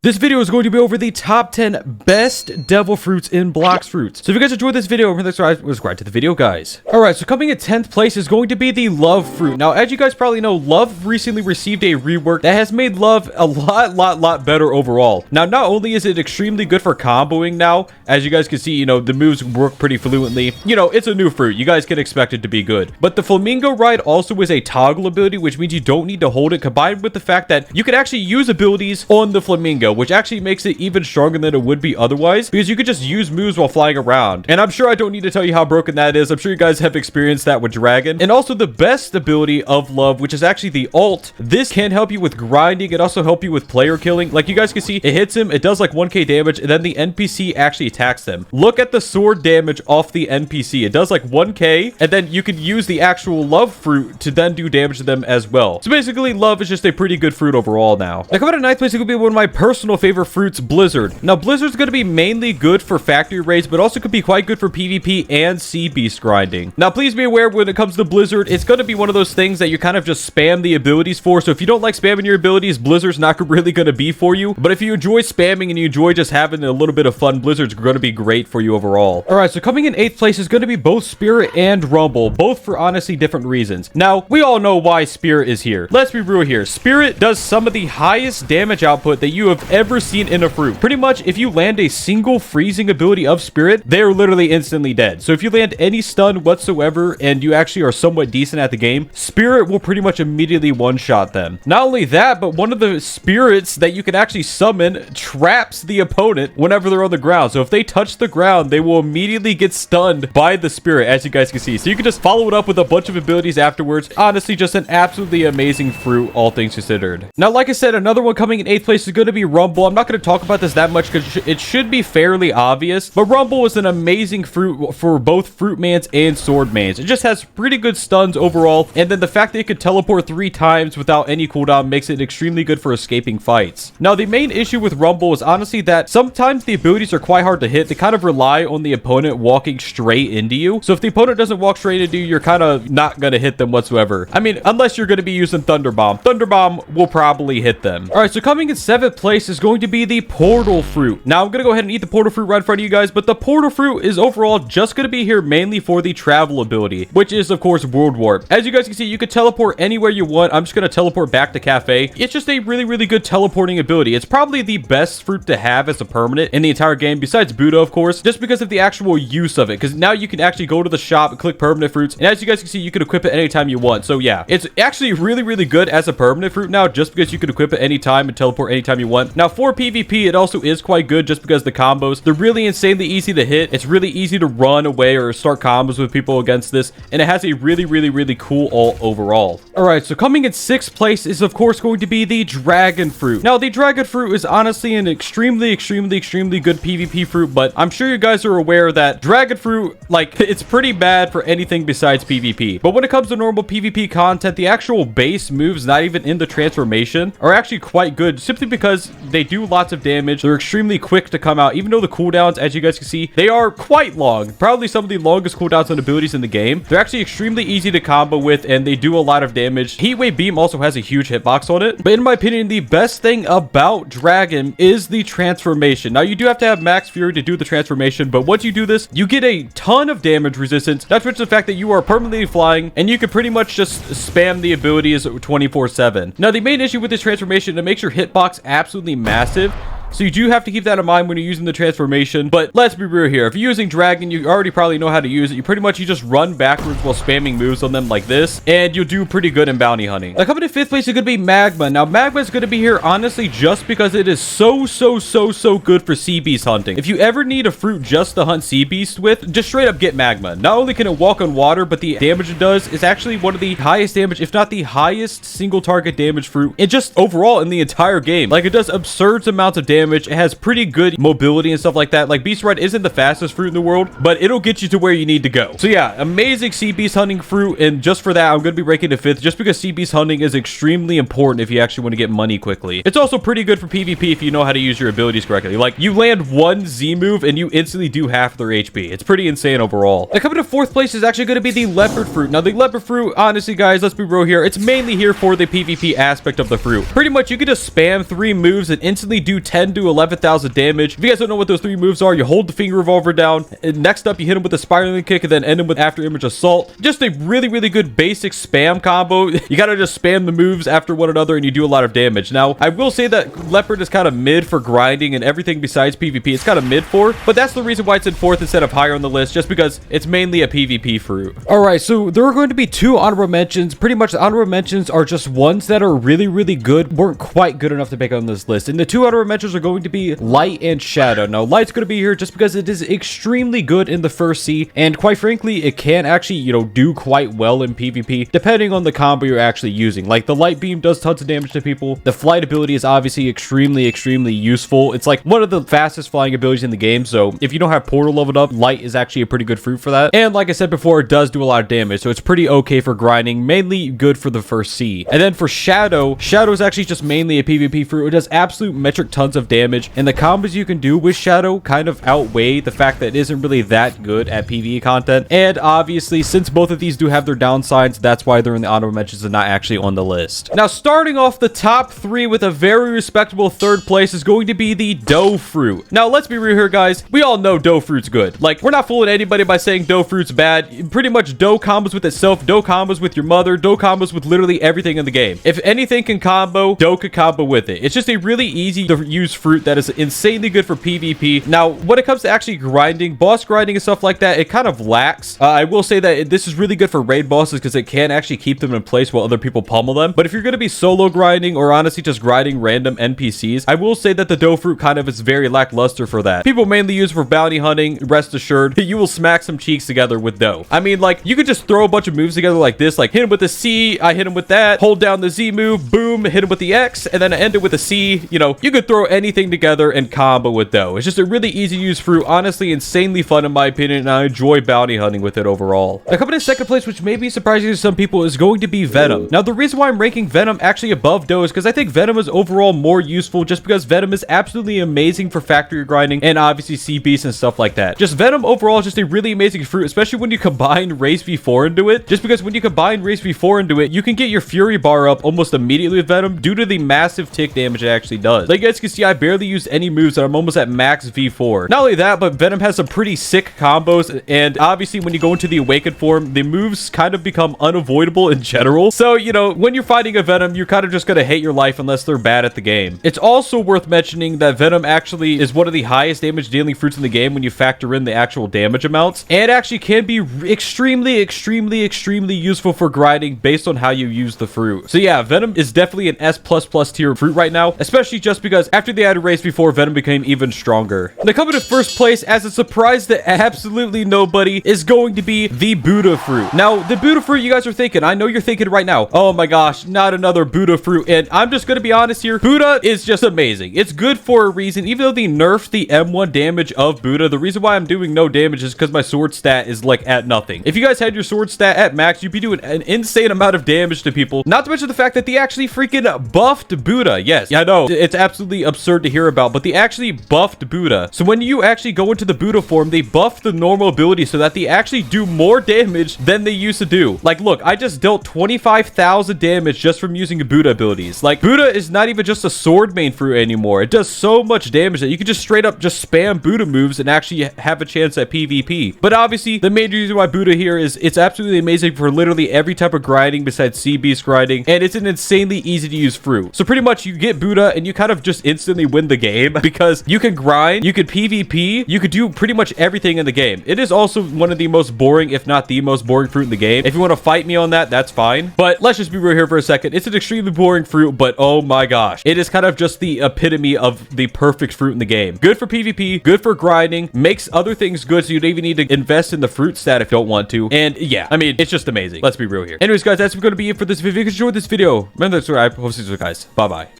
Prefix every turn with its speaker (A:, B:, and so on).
A: This video is going to be over the top 10 best devil fruits in Blox Fruits. So if you guys enjoyed this video, remember to subscribe to the video, guys. Alright, so coming in 10th place is going to be the Love Fruit. Now, as you guys probably know, Love recently received a rework that has made Love a lot better overall. Now, not only is it extremely good for comboing now, as you guys can see, the moves work pretty fluently. It's a new fruit. You guys can expect it to be good. But the Flamingo Ride also is a toggle ability, which means you don't need to hold it, combined with the fact that you can actually use abilities on the Flamingo, which actually makes it even stronger than it would be otherwise, because you could just use moves while flying around. And I'm sure I don't need to tell you how broken that is. I'm sure you guys have experienced that with Dragon. And also the best ability of Love, which is actually the ult. This can help you with grinding. It also help you with player killing. Like you guys can see, it hits him, it does like 1k damage, and then the NPC actually attacks them. Look at the sword damage off the NPC. It does like 1k, and then you can use the actual Love fruit to then do damage to them as well. So basically, Love is just a pretty good fruit overall now. Now coming to 9th place, it could be one of my personal favorite fruits, Blizzard. Now Blizzard's going to be mainly good for factory raids, but also could be quite good for PvP and sea beast grinding. Now please be aware, when it comes to Blizzard, it's going to be one of those things that you kind of just spam the abilities for. So if you don't like spamming your abilities, Blizzard's not really going to be for you. But if you enjoy spamming and you enjoy just having a little bit of fun, Blizzard's going to be great for you overall. All right, so coming in 8th place is going to be both Spirit and Rumble, both for honestly different reasons. Now we all know why Spirit is here. Let's be real here. Spirit does some of the highest damage output that you have ever seen in a fruit. Pretty much, if you land a single freezing ability of Spirit, they're literally instantly dead. So if you land any stun whatsoever and you actually are somewhat decent at the game, Spirit will pretty much immediately one-shot them. Not only that, but one of the spirits that you can actually summon traps the opponent whenever they're on the ground. So if they touch the ground, they will immediately get stunned by the spirit, as you guys can see. So you can just follow it up with a bunch of abilities afterwards. Honestly, just an absolutely amazing fruit, all things considered. Now, like I said, another one coming in 8th place is going to be Rumble. I'm not going to talk about this that much because it should be fairly obvious, but Rumble is an amazing fruit for both Fruitmans and Swordmans. It just has pretty good stuns overall, and then the fact that it could teleport 3 times without any cooldown makes it extremely good for escaping fights. Now, the main issue with Rumble is honestly that sometimes the abilities are quite hard to hit. They kind of rely on the opponent walking straight into you. So if the opponent doesn't walk straight into you, you're kind of not going to hit them whatsoever. I mean, unless you're going to be using Thunder Bomb. Thunder Bomb will probably hit them. All right, so coming in 7th place is going to be the Portal Fruit. Now, I'm going to go ahead and eat the Portal Fruit right in front of you guys, but the Portal Fruit is overall just going to be here mainly for the travel ability, which is, of course, World Warp. As you guys can see, you can teleport anywhere you want. I'm just going to teleport back to Cafe. It's just a really good teleporting ability. It's probably the best fruit to have as a permanent in the entire game, besides Buddha, of course, just because of the actual use of it, because now you can actually go to the shop and click permanent fruits, and as you guys can see, you can equip it anytime you want. So yeah, it's actually really good as a permanent fruit now, just because you can equip it anytime and teleport anytime you want. Now, for PvP, it also is quite good just because the combos, they're really insanely easy to hit. It's really easy to run away or start combos with people against this, and it has a really cool ult overall. All right, so coming in 6th place is, of course, going to be the Dragon Fruit. Now, the Dragon Fruit is honestly an extremely good PvP fruit, but I'm sure you guys are aware that Dragon Fruit, like, it's pretty bad for anything besides PvP. But when it comes to normal PvP content, the actual base moves, not even in the transformation, are actually quite good, simply because they do lots of damage. They're extremely quick to come out, even though the cooldowns, as you guys can see, they are quite long. Probably some of the longest cooldowns on abilities in the game. They're actually extremely easy to combo with, and they do a lot of damage. Heatwave Beam also has a huge hitbox on it, but in my opinion, the best thing about Dragon is the transformation. Now, you do have to have Max Fury to do the transformation, but once you do this, you get a ton of damage resistance. That's with the fact that you are permanently flying, and you can pretty much just spam the abilities 24/7. Now, the main issue with this transformation, it makes your hitbox absolutely massive. So you do have to keep that in mind when you're using the transformation. But let's be real here. If you're using Dragon, you already probably know how to use it. You just run backwards while spamming moves on them like this, and you'll do pretty good in bounty hunting. Now, coming to 5th place is going to be Magma. Now, Magma is going to be here honestly just because it is so good for sea beast hunting. If you ever need a fruit just to hunt sea beasts with, just straight up get Magma. Not only can it walk on water, but the damage it does is actually one of the highest damage, if not the highest single target damage fruit, and just overall in the entire game. Like, it does absurd amounts of damage. It has pretty good mobility and stuff like that. Like, Beast Ride isn't the fastest fruit in the world, but it'll get you to where you need to go. So yeah, amazing sea beast hunting fruit, and just for that, I'm going to be ranking it 5th, just because sea beast hunting is extremely important if you actually want to get money quickly. It's also pretty good for PvP if you know how to use your abilities correctly. Like, you land one Z move and you instantly do half their HP. It's pretty insane overall. Now, coming to 4th place is actually going to be the Leopard Fruit. Now, the Leopard Fruit, honestly, guys, let's be real here. It's mainly here for the PvP aspect of the fruit. Pretty much, you can just spam 3 moves and instantly do 10 10 to 11,000 damage. If you guys don't know what those 3 moves are, you hold the finger revolver down, and next up you hit him with a spiraling kick and then end him with after image assault. Just a really good basic spam combo. You gotta just spam the moves after one another and you do a lot of damage. Now, I will say that Leopard is kind of mid for grinding and everything besides PvP. It's kind of mid for, but that's the reason why it's in 4th instead of higher on the list, just because it's mainly a PvP fruit. All right, so there are going to be 2 honorable mentions. Pretty much the honorable mentions are just ones that are really good, weren't quite good enough to make on this list. And the 2 honorable mentions are going to be Light and Shadow. Now, Light's going to be here just because it is extremely good in the first C, and quite frankly, it can actually, you know, do quite well in PvP, depending on the combo you're actually using. Like, the Light Beam does tons of damage to people. The Flight ability is obviously extremely useful. It's like one of the fastest flying abilities in the game, so if you don't have Portal leveled up, Light is actually a pretty good fruit for that. And like I said before, it does do a lot of damage, so it's pretty okay for grinding, mainly good for the first C. And then for Shadow is actually just mainly a PvP fruit. It does absolute metric tons of damage, and the combos you can do with Shadow kind of outweigh the fact that it isn't really that good at PvE content. And obviously, since both of these do have their downsides, that's why they're in the honorable mentions and not actually on the list. Now, starting off the top 3 with a very respectable 3rd place is going to be the Dough Fruit. Now, let's be real here, guys. We all know Dough Fruit's good. Like, we're not fooling anybody by saying Dough Fruit's bad. Pretty much Dough combos with itself, Dough combos with your mother, Dough combos with literally everything in the game. If anything can combo, Dough could combo with it. It's just a really easy to use fruit that is insanely good for PvP. Now, when it comes to actually grinding, boss grinding and stuff like that, it kind of lacks. I will say that this is really good for raid bosses because it can actually keep them in place while other people pummel them. But if you're going to be solo grinding or honestly just grinding random NPCs, I will say that the Dough Fruit kind of is very lackluster for that. People mainly use it for bounty hunting. Rest assured, you will smack some cheeks together with Dough. I mean, like, you could just throw a bunch of moves together like this, like hit him with the C, I hit him with that, hold down the Z move, boom, hit him with the X, and then end it with a C. You know, you could throw anything together and combo with Dough. It's just a really easy to use fruit, honestly insanely fun in my opinion, and I enjoy bounty hunting with it overall. Now, coming in 2nd place, which may be surprising to some people, is going to be Venom. Now, the reason why I'm ranking Venom actually above Dough is because I think Venom is overall more useful, just because Venom is absolutely amazing for factory grinding and obviously sea beasts and stuff like that. Just Venom overall is just a really amazing fruit, especially when you combine Race V4 into it. Just because when you combine Race V4 into it, you can get your Fury bar up almost immediately with Venom due to the massive tick damage it actually does. Like you guys can see, I barely used any moves and I'm almost at max V4. Not only that, but Venom has some pretty sick combos, and obviously when you go into the awakened form, the moves kind of become unavoidable in general. So, you know, when you're fighting a Venom, you're kind of just gonna hate your life unless they're bad at the game. It's also worth mentioning that Venom actually is one of the highest damage dealing fruits in the game when you factor in the actual damage amounts, and actually can be extremely useful for grinding based on how you use the fruit. So yeah, Venom is definitely an S++ tier fruit right now, especially just because after they added Race before, Venom became even stronger. Now, coming to 1st place as a surprise to absolutely nobody is going to be the Buddha fruit. Now, the Buddha fruit, you guys are thinking, I know you're thinking right now, oh my gosh, not another Buddha fruit. And I'm just gonna be honest here, Buddha is just amazing. It's good for a reason. Even though they nerfed the M1 damage of Buddha, the reason why I'm doing no damage is because my sword stat is like at nothing. If you guys had your sword stat at max, you'd be doing an insane amount of damage to people. Not to mention the fact that they actually freaking buffed Buddha. Yes, yeah, I know it's absolutely absurd to hear about, but they actually buffed Buddha. So when you actually go into the Buddha form, they buffed the normal ability so that they actually do more damage than they used to do. Like, look, I just dealt 25,000 damage just from using Buddha abilities. Like, Buddha is not even just a sword main fruit anymore. It does so much damage that you can just straight up just spam Buddha moves and actually have a chance at PvP. But obviously, the main reason why Buddha here is it's absolutely amazing for literally every type of grinding besides sea beast grinding, and it's an insanely easy to use fruit. So pretty much you get Buddha and you kind of just instantly win the game because you can grind, you could PvP, you could do pretty much everything in the game. It is also one of the most boring, if not the most boring fruit in the game. If you want to fight me on that, that's fine. But let's just be real here for a second. It's an extremely boring fruit, but oh my gosh, it is kind of just the epitome of the perfect fruit in the game. Good for PvP, good for grinding, makes other things good so you don't even need to invest in the fruit stat if you don't want to. And yeah, I mean, it's just amazing. Let's be real here. Anyways, guys, that's going to be it for this video. If you enjoyed this video, remember to subscribe. Hope to see you guys. Bye-bye.